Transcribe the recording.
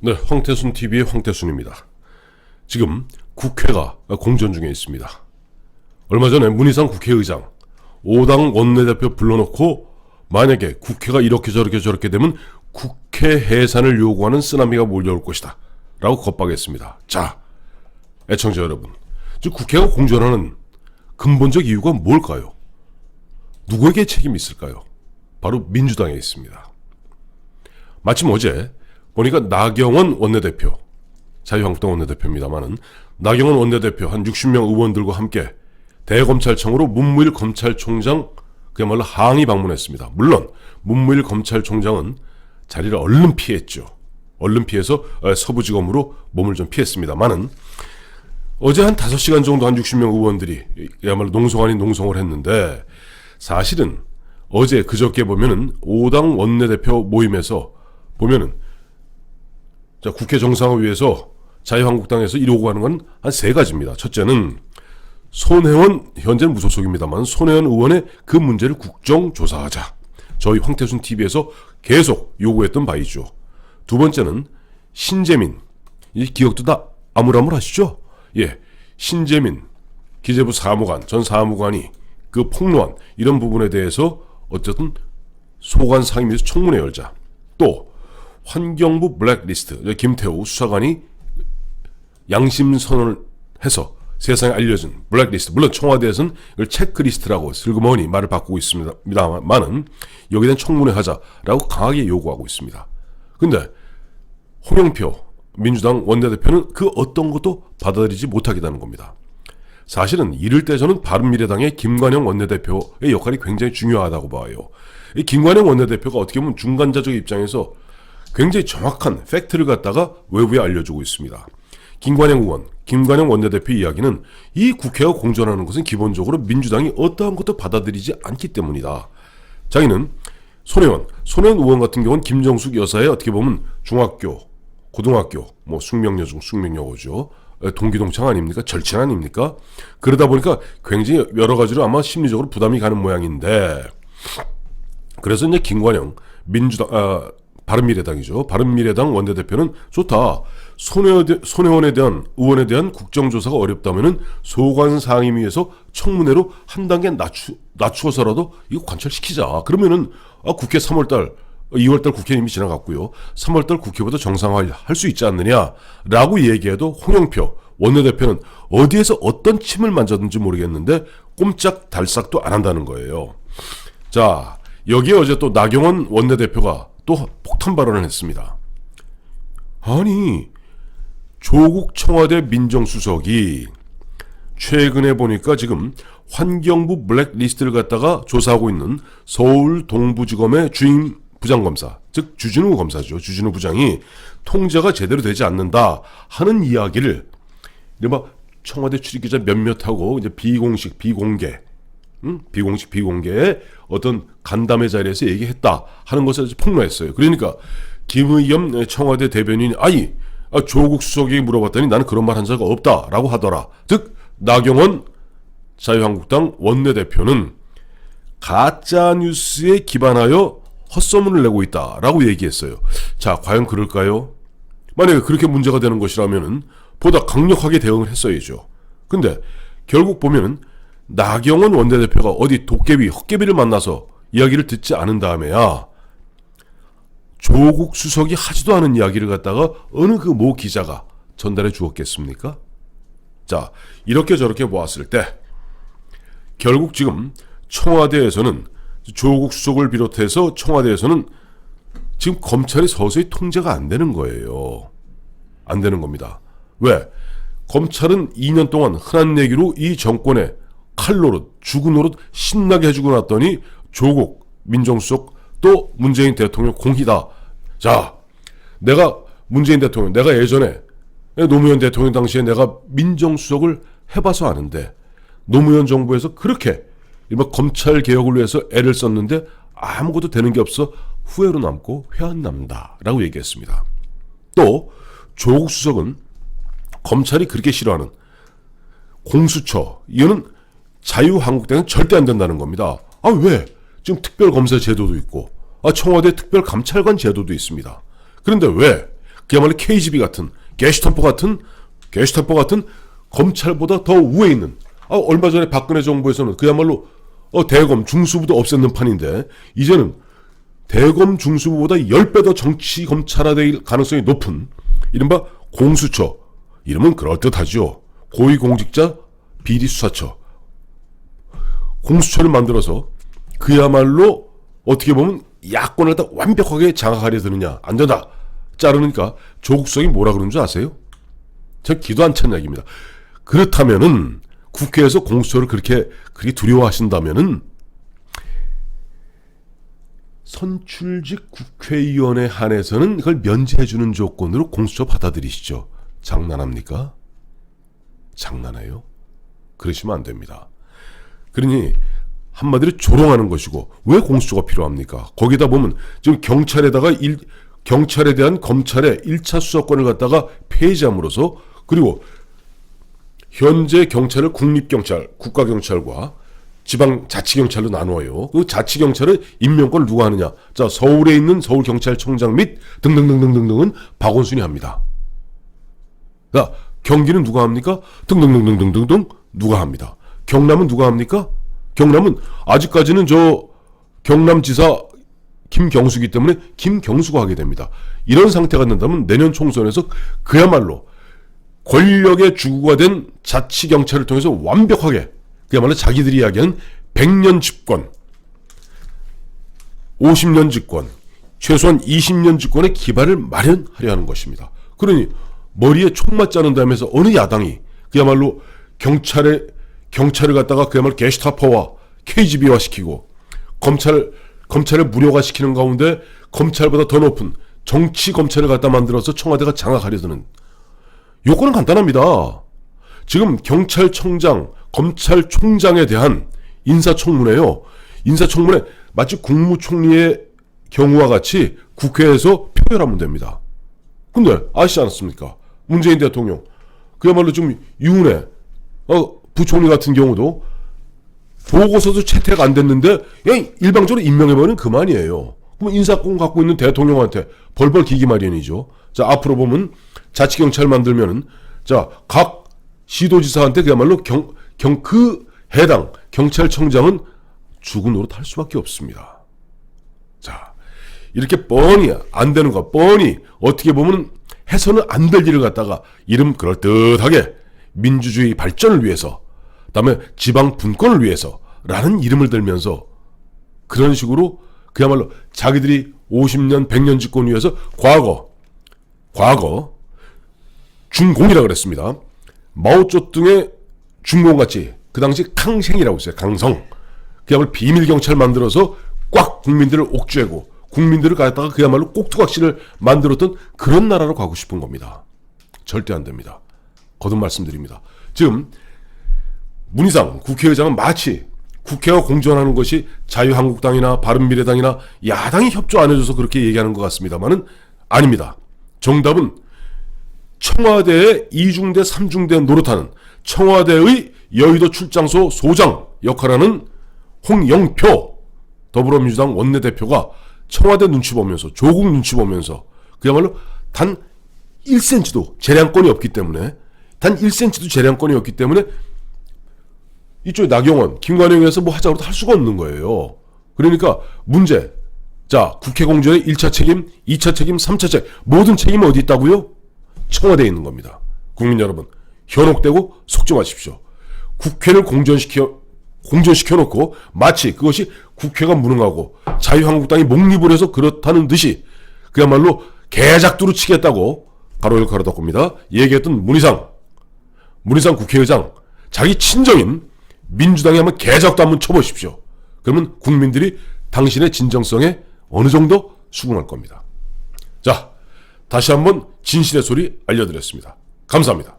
네, 황태순 TV의 황태순입니다. 지금 국회가 공전 중에 있습니다. 얼마 전에 문희상 국회의장 5당 원내대표 불러놓고 만약에 국회가 이렇게 저렇게 되면 국회 해산을 요구하는 쓰나미가 몰려올 것이다 라고 겁박했습니다. 자, 애청자 여러분, 지금 국회가 공전하는 근본적 이유가 뭘까요? 누구에게 책임이 있을까요? 바로 민주당에 있습니다. 마침 어제 보니까 나경원 원내대표, 자유한국당 원내대표입니다만은 나경원 원내대표 한 60명 의원들과 함께 대검찰청으로 문무일 검찰총장 그야말로 항의 방문했습니다. 물론 문무일 검찰총장은 자리를 얼른 피했죠. 얼른 피해서 서부지검으로 몸을 좀 피했습니다만은 어제 한 5시간 정도 한 60명 의원들이 그야말로 농성 아닌 농성을 했는데, 사실은 어제 그저께 보면은 5당 원내대표 모임에서 보면은 자, 국회 정상을 위해서 자유한국당에서 이러고 하는 건 한 3가지입니다. 첫째는 손혜원, 현재는 무소속입니다만 손혜원 의원의 그 문제를 국정조사하자. 저희 황태순 TV에서 계속 요구했던 바이죠. 두 번째는 신재민, 이 기억도 다 아물아물하시죠? 예, 신재민 기재부 사무관, 전 사무관이 그 폭로한 이런 부분에 대해서 어쨌든 소관 상임위에서 청문회 열자. 또 환경부 블랙리스트, 김태우 수사관이 양심 선언을 해서 세상에 알려진 블랙리스트, 물론 청와대에서는 이걸 체크리스트라고 슬그머니 말을 바꾸고 있습니다만은 여기에 대한 청문회 하자라고 강하게 요구하고 있습니다. 근데 홍영표 민주당 원내대표는 그 어떤 것도 받아들이지 못하겠다는 겁니다. 사실은 이럴 때 저는 바른미래당의 김관영 원내대표의 역할이 굉장히 중요하다고 봐요. 이 김관영 원내대표가 어떻게 보면 중간자적 입장에서 굉장히 정확한 팩트를 갖다가 외부에 알려주고 있습니다. 김관영 원내대표 이야기는 이 국회가 공전하는 것은 기본적으로 민주당이 어떠한 것도 받아들이지 않기 때문이다. 자기는 손혜원 의원 같은 경우는 김정숙 여사의 어떻게 보면 중학교, 고등학교, 뭐 숙명여 중 숙명여고죠. 동기동창 아닙니까? 절친 아닙니까? 그러다 보니까 굉장히 여러 가지로 아마 심리적으로 부담이 가는 모양인데, 그래서 이제 김관영 바른미래당이죠. 바른미래당 원내대표는 좋다. 손혜원에 대한 의원에 대한 국정조사가 어렵다면은 소관 상임위에서 청문회로 한 단계 낮추어서라도 이거 관철시키자. 그러면은 국회 2월달 국회 이미 지나갔고요. 3월달 국회보다 정상화할 수 있지 않느냐라고 얘기해도 홍영표 원내대표는 어디에서 어떤 침을 만졌는지 모르겠는데 꼼짝달싹도 안 한다는 거예요. 자, 여기에 어제 또 나경원 원내대표가 또 폭탄 발언을 했습니다. 아니, 조국 청와대 민정수석이 최근에 보니까 지금 환경부 블랙리스트를 갖다가 조사하고 있는 서울 동부지검의 주임 부장검사, 즉 주진우 검사죠. 주진우 부장이 통제가 제대로 되지 않는다 하는 이야기를 이른바 청와대 출입기자 몇몇하고 이제 비공개의 어떤 간담회 자리에서 얘기했다 하는 것을 폭로했어요. 그러니까 김의겸 청와대 대변인이 조국 수석이 물어봤더니 나는 그런 말 한 적 없다라고 하더라. 즉 나경원 자유한국당 원내대표는 가짜뉴스에 기반하여 헛소문을 내고 있다라고 얘기했어요. 자, 과연 그럴까요? 만약에 그렇게 문제가 되는 것이라면은 보다 강력하게 대응을 했어야죠. 근데 결국 보면은 나경원 원내대표가 어디 헛개비를 만나서 이야기를 듣지 않은 다음에야 조국 수석이 하지도 않은 이야기를 갖다가 어느 그 모 기자가 전달해 주었겠습니까? 자, 이렇게 저렇게 보았을 때 결국 지금 청와대에서는 조국 수석을 비롯해서 청와대에서는 지금 검찰이 서서히 통제가 안 되는 거예요. 안 되는 겁니다. 왜? 검찰은 2년 동안 흔한 얘기로 이 정권의 칼노릇, 주구노릇 신나게 해주고 났더니 조국 민정수석 또 문재인 대통령 공희다. 자, 내가 예전에 노무현 대통령 당시에 내가 민정수석을 해봐서 아는데 노무현 정부에서 그렇게 일반 검찰 개혁을 위해서 애를 썼는데 아무것도 되는 게 없어 후회로 남고 회한 남다 라고 얘기했습니다. 또 조국 수석은 검찰이 그렇게 싫어하는 공수처, 이거는 자유한국당은 절대 안 된다는 겁니다. 왜? 지금 특별검사 제도도 있고 청와대 특별감찰관 제도도 있습니다. 그런데 왜 그야말로 KGB 같은 게슈타포 같은 검찰보다 더 우에 있는, 얼마 전에 박근혜 정부에서는 그야말로 대검 중수부도 없앴는 판인데, 이제는 대검 중수부보다 10배 더 정치 검찰화될 가능성이 높은 이른바 공수처, 이름은 그럴듯하죠. 고위공직자 비리수사처, 공수처를 만들어서 그야말로 어떻게 보면 야권을 다 완벽하게 장악하려 드느냐, 안 된다 자르니까 조국성이 뭐라 그러는 줄 아세요? 저 기도 안 찬 이야기입니다. 그렇다면은 국회에서 공수처를 그렇게 두려워하신다면은 선출직 국회의원에 한해서는 이걸 면제해주는 조건으로 공수처 받아들이시죠. 장난합니까? 장난해요? 그러시면 안 됩니다. 그러니 한마디로 조롱하는 것이고, 왜 공수처가 필요합니까? 거기다 보면 지금 경찰에 대한 검찰의 1차 수사권을 갖다가 폐지함으로써, 그리고 현재 경찰을 국립경찰, 국가경찰과 지방자치경찰로 나누어요. 그 자치경찰은 임명권을 누가 하느냐? 자, 서울에 있는 서울경찰청장 및 등등등등등등은 박원순이 합니다. 자, 경기는 누가 합니까? 등등등등등등 누가 합니다. 경남은 누가 합니까? 경남은 아직까지는 경남지사 김경수기 때문에 김경수가 하게 됩니다. 이런 상태가 된다면 내년 총선에서 그야말로 권력의 주구가 된 자치경찰을 통해서 완벽하게, 그야말로 자기들이 이야기하는 100년 집권, 50년 집권, 최소한 20년 집권의 기반을 마련하려 하는 것입니다. 그러니 머리에 총 맞지 않은 다음에서 어느 야당이 그야말로 경찰을 갖다가 그야말로 게슈타포와 KGB화 시키고 검찰을 무력화시키는 가운데 검찰보다 더 높은 정치 검찰을 갖다 만들어서 청와대가 장악하려 드는 요건은 간단합니다. 지금 경찰청장, 검찰총장에 대한 인사청문회요. 인사청문회 마치 국무총리의 경우와 같이 국회에서 표결하면 됩니다. 근데 아시지 않습니까? 문재인 대통령 그야말로 좀 유은혜 부총리 같은 경우도 보고서도 채택 안 됐는데 일방적으로 임명해버리면 그만이에요. 그럼 인사권 갖고 있는 대통령한테 벌벌 기기 마련이죠. 자, 앞으로 보면 자치경찰 만들면은, 자, 각 시도지사한테 그야말로 그 해당 경찰청장은 죽은 노릇 할 수밖에 없습니다. 자, 이렇게 뻔히 안 되는 거, 뻔히 어떻게 보면 해서는 안 될 일을 갖다가 이름 그럴듯하게 민주주의 발전을 위해서, 그다음에 지방 분권을 위해서라는 이름을 들면서 그런 식으로 그야말로 자기들이 50년, 100년 집권 위해서 과거 중공이라고 그랬습니다. 마오쩌둥의 중공같이 그 당시 강생이라고 했어요. 강성. 그야말로 비밀경찰 만들어서 꽉 국민들을 옥죄고 국민들을 갖다가 그야말로 꼭두각시를 만들었던 그런 나라로 가고 싶은 겁니다. 절대 안 됩니다. 거듭 말씀드립니다. 지금 문희상 국회의장은 마치 국회가 공존하는 것이 자유한국당이나 바른미래당이나 야당이 협조 안 해줘서 그렇게 얘기하는 것 같습니다만은 아닙니다. 정답은 청와대의 2중대 3중대 노릇하는 청와대의 여의도 출장소 소장 역할하는 홍영표 더불어민주당 원내대표가 청와대 눈치 보면서, 조국 눈치 보면서 그야말로 단 1cm도 재량권이 없기 때문에 이쪽에 나경원, 김관영에서 뭐 하자고도 할 수가 없는 거예요. 그러니까 문제, 자, 국회 공조의 1차 책임, 2차 책임, 3차 책임, 모든 책임은 어디 있다고요? 청와대에 있는 겁니다. 국민 여러분, 현혹되고 속지 마십시오. 국회를 공전시켜놓고 마치 그것이 국회가 무능하고 자유한국당이 목립을 해서 그렇다는 듯이 그야말로 개작두루 치겠다고 가로열 가로 덮습니다. 얘기했던 문희상 국회의장, 자기 친정인 민주당에 한번 개작도 한번 쳐보십시오. 그러면 국민들이 당신의 진정성에 어느 정도 수긍할 겁니다. 자, 다시 한번 진실의 소리 알려드렸습니다. 감사합니다.